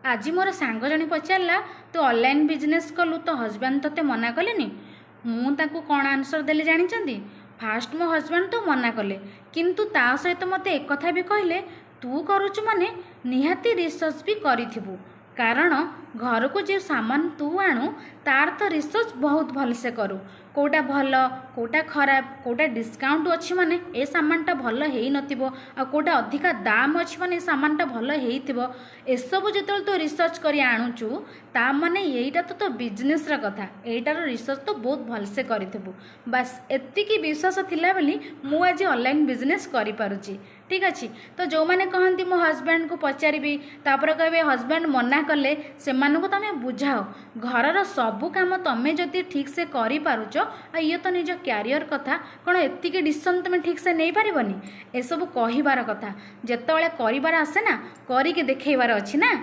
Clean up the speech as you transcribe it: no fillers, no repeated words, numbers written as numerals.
आज मोर सांग जणी पचारा तू ऑनलाइन बिजनेस कलु तो हजबैंड तोते मना कलेनी। मुझे कौन आंसर देले जानी? फास्ट मो हजबैंड तो मना कले किंतु ता सहित मते एक कथा भी कहले तू करुचु माने निहाती रिसर्च भी करिथिबु, कारण घर को जो सामान तू आणु तार तो रिसर्च बहुत भलसे करू, कोटा भल कोटा खराब कोटा डिस्काउंट अच्छी माने ए सामानटा भल हेई नथिबो आ कोटा अधिका दाम अच्छी माने ए सामानटा भल हेइथिबो। एसबु जेतल तो रिसर्च करी आणुचु ता माने एइटा तो बिजनेस रा कथा, एइटार रिसर्च तो बहुत भलसे करिथिबु। बस एतिकी विश्वास थिला बोली मु आज ऑनलाइन बिजनेस करि पारुची। ठीक अच्छे तो जो मैंने कहती मो हजबैंड को पचारि तापर कहे हजबैंड मना कले से तुम बुझाओ घर सबू काम तुम्हें जदि ठीक से कर पारुच ये तो निज क्यारियर कथा कौन एतिकी डिसीजन तुम ठीक से नहीं पारबनी, एसबू कहबार कथा, जितेबाला कर आसे ना करिके देखैबार अच्छी ना।